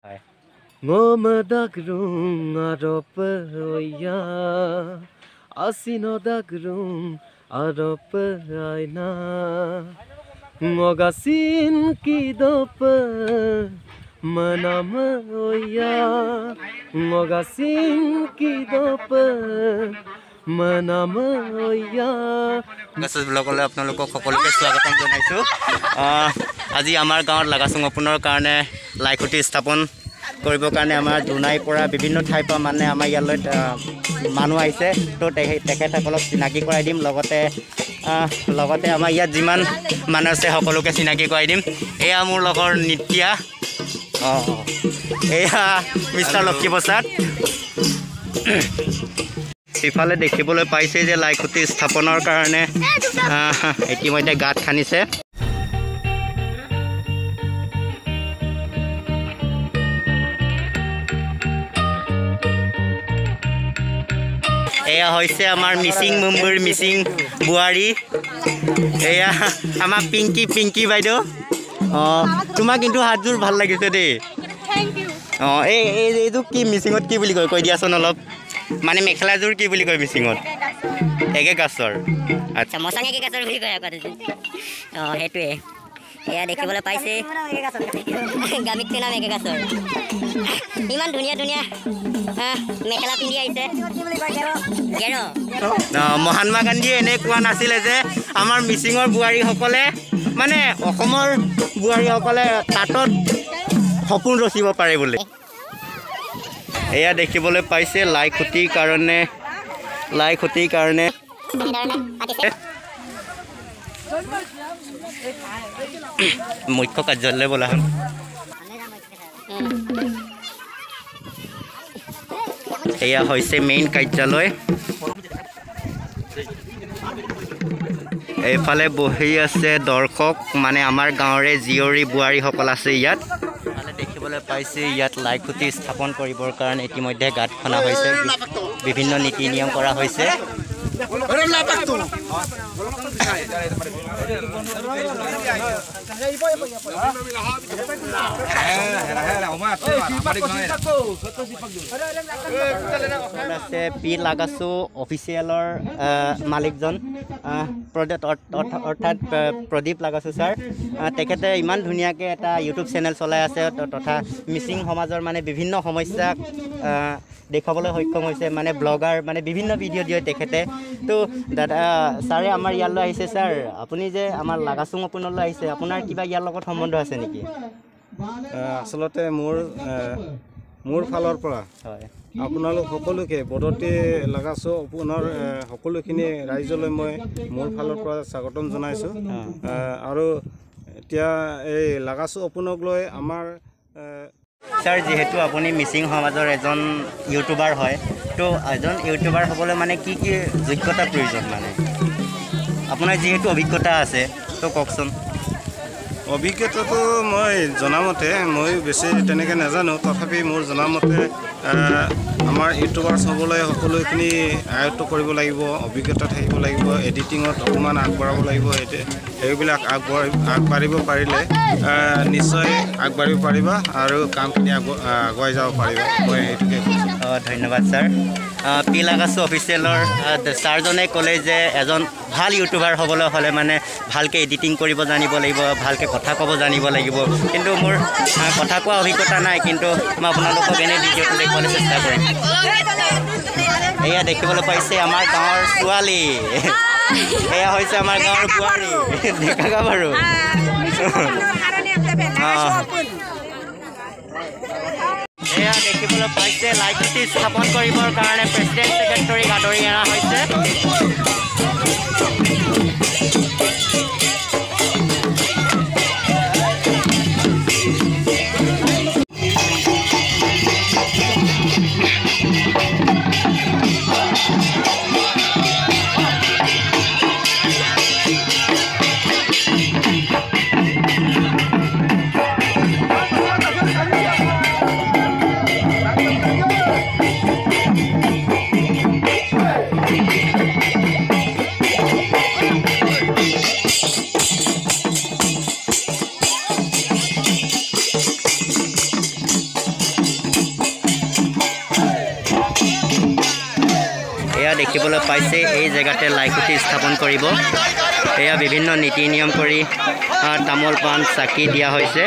Hai. Ngomadagrung aroperoya asinodagrung aropeaina ngogasin kidope manamoya ngogasin kidope manamoya গাছৰ ব্লগলৈ আপোনালোকক সকলোকে স্বাগতম জনাইছোঁ। আজি আমাৰ গাঁৱত লাগাছুং অপোনৰ কাৰণে লাইখুটি স্থাপন কৰিবৰ কাৰণে আমাৰ দুনাইৰ পৰা বিভিন্ন ঠাইৰ পৰা মানে আমাৰ ইয়ালৈ মানুহ আহিছে। তো তেখেতসকলক চিনাকি কৰাই দিম, লগতে আমাৰ ইয়াত যিমান মানুহ আছে সকলোকে চিনাকি কৰাই দিম। এয়া মোৰ লগৰ নিত্যা, এয়া মিষ্টাৰ লক্ষী প্ৰসাদ। সিফালে দেখিবলৈ পাইছে যে লাইখুটি স্থাপনৰ কাৰণে ইতিমধ্যে গাঁত খান্দিছে। এয়া হৈছে আমাৰ মিচিং মুম্বুৰ মিচিং বোৱাৰী, এয়া আমাৰ পিংকি বাইদেউ। তোমাক কিন্তু হাতযোৰ ভাল লাগিছে দেই। এইটো কি মিচিঙত কি বুলি কয়, কৈ দিয়াচোন অলপ। মানে মেখেলাযোৰ কি বুলি কয় মিচিঙত? একে গাছৰ। আচ্ছা, মচাং একে গাছৰ বুলি কয় আকৌ। সেইটোৱে এয়া দেখিবলৈ পাইছে গামিক নাম একে গাছৰ। ইমান ধুনীয়া ধুনীয়া মেখেলা পিন্ধি আহিছে। মহাত্মা গান্ধীয়ে এনে কোৱা নাছিলে যে আমাৰ মিচিঙৰ বোৱাৰীসকলে মানে অসমৰ বোৱাৰীসকলে তাঁতত সপোন ৰচিব পাৰে বুলি। এয়া দেখিবলৈ পাইছে লাইখুটিৰ কাৰণে মুখ্য কাৰ্যালয় বোলা হ'ল। এয়া হৈছে মেইন কাৰ্যালয়। এইফালে বহি আছে দৰ্শক, মানে আমাৰ গাঁৱৰে জীয়ৰী বোৱাৰীসকল আছে ইয়াত। দেখিবলৈ পাইছে ইয়াত লাইখুটি স্থাপন কৰিবৰ কাৰণে ইতিমধ্যে গাঁত খনা হৈছে, বিভিন্ন নীতি নিয়ম কৰা হৈছে। আছে পি লাগাছু অফিচিয়েলৰ মালিকজন অৰ্থাৎ প্ৰদীপ লাগাছু ছাৰ। তেখেতে ইমান ধুনীয়াকৈ এটা ইউটিউব চেনেল চলাই আছে, তথা মিচিং সমাজৰ মানে বিভিন্ন সমস্যাক দেখুৱাবলৈ সক্ষম হৈছে। মানে ব্লগাৰ, মানে বিভিন্ন ভিডিঅ' দিয়ে তেখেতে। তো দাদা ছাৰে আমাৰ ইয়ালৈ আহিছে। ছাৰ, আপুনি যে আমাৰ লাগাছুং অপোনলৈ আহিছে, আপোনাৰ কিবা ইয়াৰ লগত সম্বন্ধ আছে নেকি? আচলতে মোৰ ফালৰ পৰা হয়, আপোনালোক সকলোকে বদতি লাগাছুং অপোনৰ সকলোখিনি ৰাইজলৈ মই মোৰ ফালৰ পৰা স্বাগতম জনাইছোঁ। আৰু এতিয়া এই লাগাছুং অপোনক লৈ আমাৰ ছাৰ, যিহেতু আপুনি মিচিং সমাজৰ এজন ইউটিউবাৰ হয়, তো এজন ইউটিউবাৰ হ'বলৈ মানে কি কি যোগ্যতাৰ প্ৰয়োজন? মানে আপোনাৰ যিহেতু অভিজ্ঞতা আছে, তো কওকচোন। অভিজ্ঞতাটো মই জনামতে মই বেছি তেনেকৈ নাজানো, তথাপি মোৰ জনামতে আমাৰ ইউটিউবাৰ্ছ হ'বলৈ সকলোখিনি আয়ত্ব কৰিব লাগিব, অভিজ্ঞতা থাকিব লাগিব, এডিটিঙত অকণমান আগবাঢ়াব লাগিব। সেইবিলাক আগবাঢ়িব পাৰিলে নিশ্চয় আগবাঢ়িব পাৰিবা আৰু কামখিনি আগুৱাই যাব পাৰিবা। মই সেইটোকে কৈছোঁ। ধন্যবাদ ছাৰ। পি লাগাছু অফিচিয়েলৰ ছাৰজনে ক'লে যে এজন ভাল ইউটিউবাৰ হ'বলৈ হ'লে মানে ভালকৈ এডিটিং কৰিব জানিব লাগিব, ভালকৈ কথা ক'ব জানিব লাগিব। কিন্তু মোৰ কথা কোৱা অভিজ্ঞতা নাই, কিন্তু মই আপোনালোকক এনেই ভিডিঅ'টো দেখুৱাবলৈ চেষ্টা কৰিম। এয়া দেখিবলৈ পাইছে আমাৰ গাঁৱৰ ছোৱালী, এয়া হৈছে আমাৰ গাঁৱৰ বোৱাৰী ডেকা বাৰু। এয়া দেখিবলৈ পাইছে লাইখুটি স্থাপন কৰিবৰ কাৰণে প্ৰেচিডেণ্ট ছেক্ৰেটাৰীক আদৰি অনা হৈছে। দেখিবলৈ পাইছে এই জেগাতে লাইখুটি স্থাপন কৰিব এয়া বিভিন্ন নীতি নিয়ম কৰি তামোল পাণ চাকি দিয়া হৈছে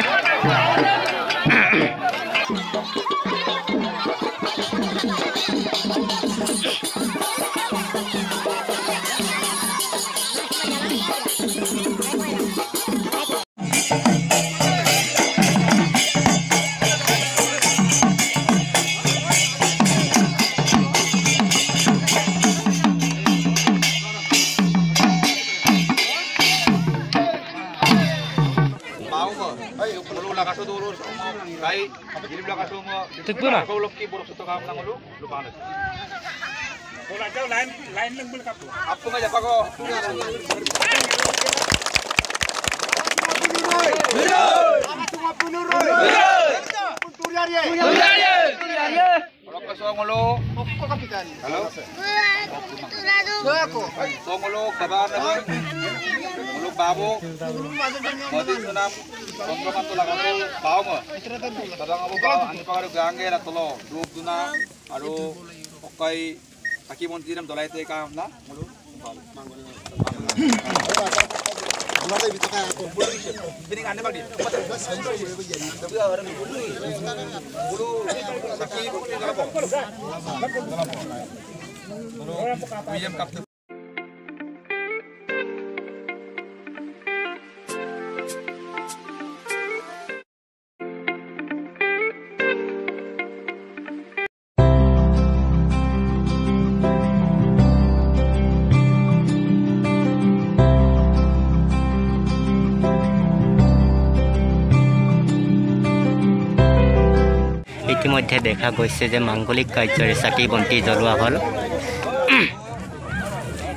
ইতিমধ্যে দেখা গৈছে যে মাংগলিক কাৰ্যৰে চাকি বন্তি জ্বলোৱা হ'ল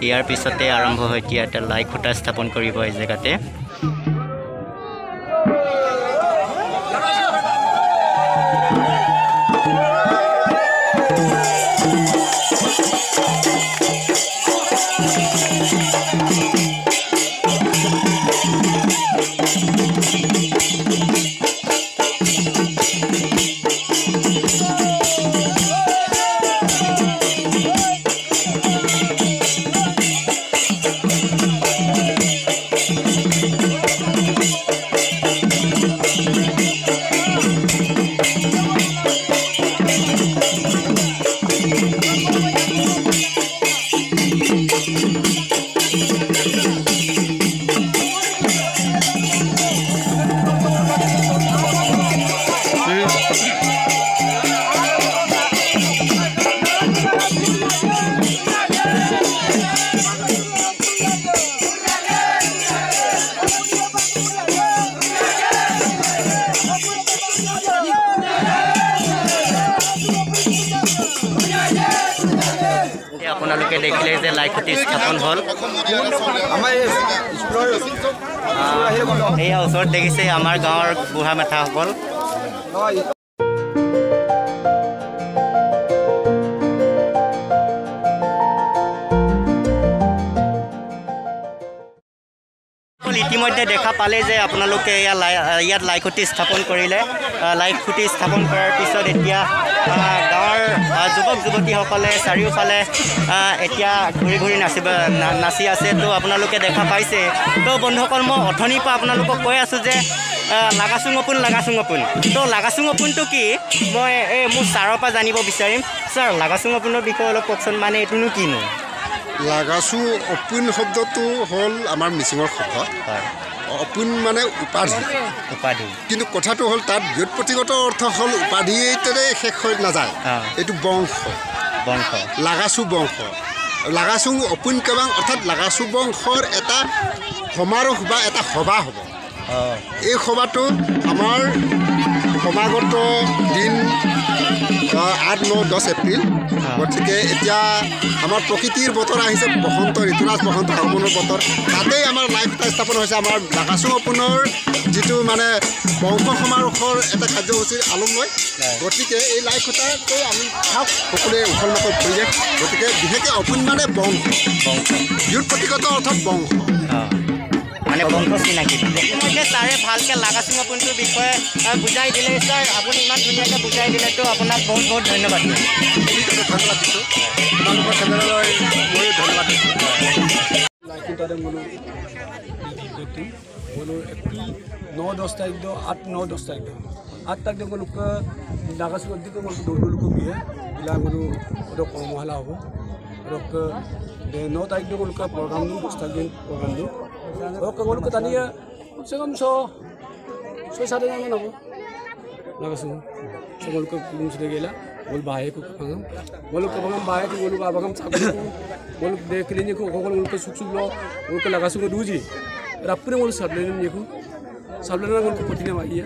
ইয়াৰ পিছতে আৰম্ভ হৈ এটা লাই খুঁটা স্থাপন কৰিব এই জেগাতে আপোনালোকে দেখিলে যে লাইখুটি স্থাপন হ'ল এয়া ওচৰত দেখিছে আমাৰ গাঁৱৰ বুঢ়া মেথাসকল ইতিমধ্যে দেখা পালে যে আপোনালোকে ইয়াত লাইখুটি স্থাপন কৰিলে লাইখুটি স্থাপন কৰাৰ পিছত এতিয়া গাঁৱৰ যুৱক যুৱতীসকলে চাৰিওফালে এতিয়া ঘূৰি ঘূৰি নাচি আছে তো আপোনালোকে দেখা পাইছে তো বন্ধুসকল মই অথনিৰ পৰা আপোনালোকক কৈ আছোঁ যে লাগাচুং অপোন তো লাগাচুং অপোনটো কি মই এই মোৰ ছাৰৰ পৰা জানিব বিচাৰিম ছাৰ লাগাচুং অপোনৰ বিষয়ে অলপ কওকচোন মানে এইটোনো কিনো লাগাচুং অপোন শব্দটো হ'ল আমাৰ মিচিঙৰ শব্দ অপোন মানে উপাধি কিন্তু কথাটো হ'ল তাত ব্যুৎপত্তিগত অৰ্থ হ'ল উপাধিতেৰে শেষ হৈ নাযায় এইটো বংশ লাগাচু বংশ লাগাচুং অপোন কেবাং অৰ্থাৎ লাগাচু বংশৰ এটা সমাৰোহ বা এটা সভা হ'ব এই সভাটো আমাৰ সমাগত দিন 8, 9, 10 এপ্ৰিল গতিকে এতিয়া আমাৰ প্ৰকৃতিৰ বতৰ আহিছে বসন্ত ঋতুৰাজ বসন্ত আগমনৰ বতৰ তাতেই আমাৰ লাইখুটা স্থাপন হৈছে আমাৰ লাগাচুং অপোনৰ যিটো মানে বংশ সমাৰোহৰ এটা কাৰ্যসূচীৰ আলম্বই গতিকে এই লাইখুটাকৈ আমি চাওক সকলোৱে উখল মাখল পৰিৱেশ গতিকে বিশেষকৈ অপোন মানে বংশ ব্যুৎপত্তিগত অৰ্থত বংশ মানে বংশ চিনাকি ইতিমধ্যে ছাৰে ভালকৈ লাগাচুঙা পোনটোৰ বিষয়ে বুজাই দিলে ছাৰ আপুনি ইমান ধুনীয়াকৈ বুজাই দিলেতো আপোনাক বহুত বহুত ধন্যবাদ ধন্যবাদ দিছোঁ আপোনালোকৰ চেনেললৈ ময়ো ধন্যবাদ দিছোঁ बोलो एप्रिल 9-10 तारीख दो 8-9-10 तारीख दो 8 तारीख दो लोग नागासु अद्दी को बोलो दो लोग को भी है इला बोलो रोक मोहला हो रोक 9 तारीख दो लोग का प्रोग्राम दो 10 तारीख दिन प्रोग्राम दो रोक बोलो को तानिया से कम 6-7 जन ना हो नागासु से बोलो को कुम से गेला बोल बाहे को पंगम बोलो को पंगम बाहे को बोलो का पंगम चाकू बोलो देख लीजिए को बोलो को सुख सुख लो बोलो को लगासु को दूजी रापुरे बोल सबलेन देखो सबलेन बोल को पतिना माइया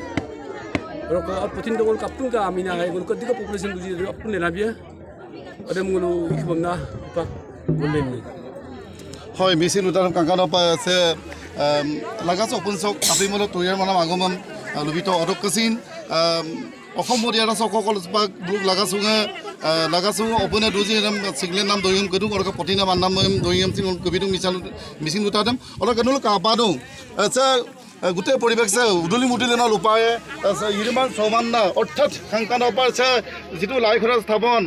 और पतिन तो बोल कापुन का आमीना है बोल को दिको पॉपुलेशन दूजी अपन लेना भी है अरे मोलो इखबना पा बोलेन হয় মিছিল উত্তৰণ কাংকানৰ পৰা আছে লাগাছ অপুনচক আপিমল তৈয়াৰ মানাম আগমন লুবিত অদকচিন অসম মৰিয়াৰ সকল ব্লক লাগাছো অপুনে দুজি সিগলেন নাম দৈম কদু অলক পতিনা মান নাম দৈম সিং কবিদু মিছিল উঠাদম অলক কেনুল কাপাদো আচ্ছা গোটেই পৰিৱেশ উদুলি মুদুলিনৰ উপায়ে ইমান চৌমান্না অৰ্থাৎ কাংকানৰ পৰা যিটো লাইখৰা স্থাপন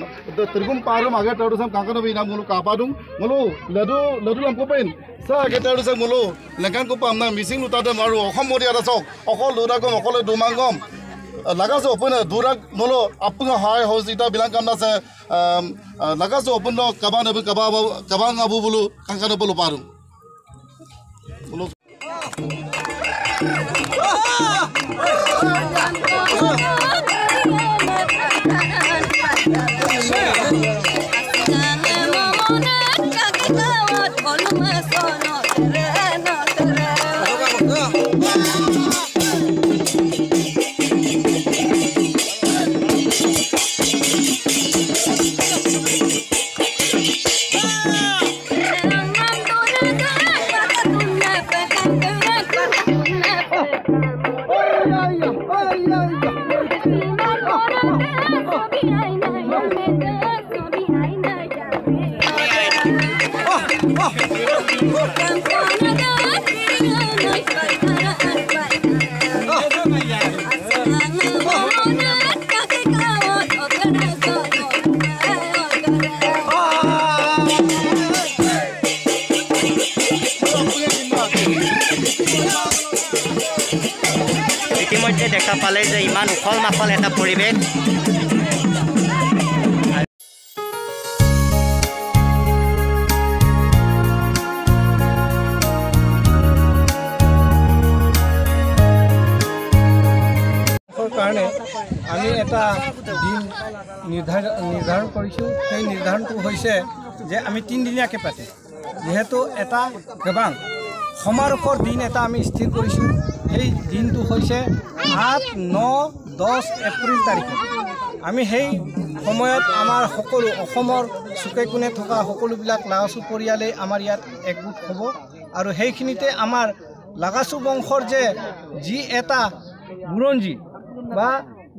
ত্ৰিগুম পাহাৰম আগে তাৰ কাংকানৰ নাম মোলো কাপাদুং মোলো লদু লাম্পো পাইন আগে তাৰ মোলো লেংকান কোপা আমনা মিচিং উঠাদম আৰু অসম মৰিয়াৰ চক অকল দুৰাগম অকলে দুমাংগম লাগাছো অপুনে দুৰাগ মোলো আপুন হাই হজিতা বিলাং কাম আছে লাগাছো অপুন কাবাং আবু বোলো কাংকানৰ বলো পাৰুম মোলো ইতিমধ্যে দেখা পালে যে ইমান উখল মাখল এটা পৰিৱেশ কাৰণে আমি এটা দিন নিৰ্ধাৰণ কৰিছোঁ সেই নিৰ্ধাৰণটো হৈছে যে আমি 3 দিনীয়াকৈ পাতিম যেহেতু এটা গবাং সমাৰোহৰ দিন এটা আমি স্থিৰ কৰিছোঁ এই দিনটো হৈছে 8-9-10 এপ্ৰিল তাৰিখে আমি সেই সময়ত আমাৰ সকলো অসমৰ চুকে কোণে থকা সকলোবিলাক লাগাচু পৰিয়ালে আমাৰ ইয়াত একগোট হ'ব আৰু সেইখিনিতে আমাৰ লাগাচু বংশৰ যে যি এটা বুৰঞ্জী বা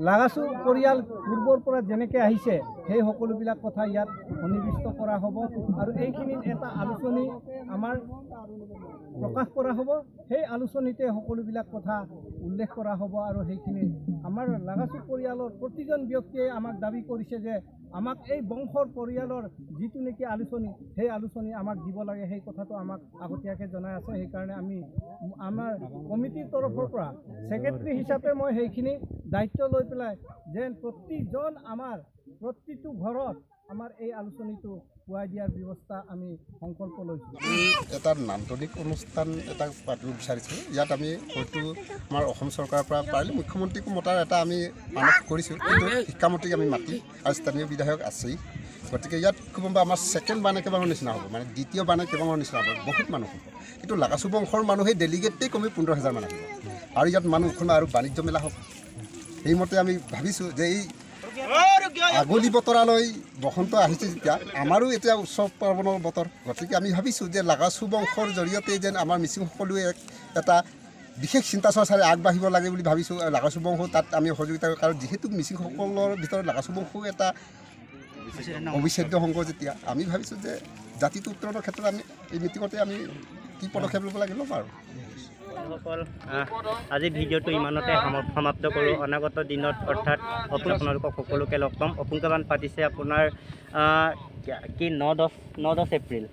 লাগাচু পৰিয়াল পূৰ্বৰ পৰা যেনেকৈ আহিছে সেই সকলোবিলাক কথা ইয়াত সন্নিৱিষ্ট কৰা হ'ব আৰু এইখিনিত এটা আলোচনী আমাৰ প্ৰকাশ কৰা হ'ব সেই আলোচনীতে সকলোবিলাক কথা উল্লেখ কৰা হ'ব আৰু সেইখিনি আমাৰ লাগাচু পৰিয়ালৰ প্ৰতিজন ব্যক্তিয়ে আমাক দাবী কৰিছে যে আমাক এই বংশৰ পৰিয়ালৰ যিটো নেকি আলোচনী সেই আলোচনী আমাক দিব লাগে সেই কথাটো আমাক আগতীয়াকৈ জনাই আছে সেইকাৰণে আমি আমাৰ কমিটিৰ তৰফৰ পৰা ছেক্ৰেটাৰী হিচাপে মই সেইখিনি দায়িত্ব লৈ পেলাই যেন প্ৰতিজন আমাৰ প্ৰতিটো ঘৰত আমাৰ এই আলোচনীটো পুৱাই দিয়াৰ ব্যৱস্থা আমি সংকল্প লৈছোঁ এটা নান্দনিক অনুষ্ঠান এটা পাতিব বিচাৰিছোঁ ইয়াত আমি হয়তো আমাৰ অসম চৰকাৰৰ পৰা পাৰিলে মুখ্যমন্ত্ৰীকো মতাৰ এটা আমি মানস কৰিছোঁ কিন্তু শিক্ষামন্ত্ৰীক আমি মাতি আৰু স্থানীয় বিধায়ক আছেই গতিকে ইয়াত খুব আমাৰ ছেকেণ্ড বান একেবাৰৰ নিচিনা হ'ব মানে দ্বিতীয় বান একেবাৰৰ নিচিনা হ'ব বহুত মানুহ হ'ব কিন্তু লাগাচু বংশৰ মানুহে ডেলিগেটেই কমি 15,000 মান আহিব আৰু ইয়াত মানুহ আৰু বাণিজ্য মেলা হ'ব সেইমতে আমি ভাবিছোঁ যে এই আগলি বতৰালৈ বসন্ত আহিছে যেতিয়া আমাৰো এতিয়া উৎসৱ পাৰ্বণৰ বতৰ গতিকে আমি ভাবিছোঁ যে লাগাচু বংশৰ জৰিয়তে যেন আমাৰ মিচিং সকলোৱে এটা বিশেষ চিন্তা চৰ্চাৰে আগবাঢ়িব লাগে বুলি ভাবিছোঁ লাগাচু বংশ তাত আমি সহযোগিতা কাৰণ যিহেতু মিচিংসকলৰ ভিতৰত লাগাচু বংশ এটা অবিচ্ছেদ্য সংঘ যেতিয়া আমি ভাবিছোঁ যে জাতিটো উত্তৰণৰ ক্ষেত্ৰত আমি এই মিটিঙতে আমি কি পদক্ষেপ ল'ব লাগিব আৰু বন্ধুসকল আজি ভিডিঅ'টো ইমানতে সমাপ্ত কৰোঁ। অনাগত দিনত অৰ্থাৎ আপোনালোকক সকলোকে লগ পাম। অপুংকাবান পাতিছে আপোনাৰ কি 9-10 এপ্ৰিল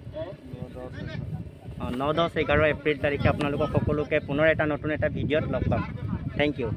9-10-11 এপ্ৰিল তাৰিখে আপোনালোকক সকলোকে পুনৰ এটা নতুন এটা ভিডিঅ'ত লগ পাম। Thank U.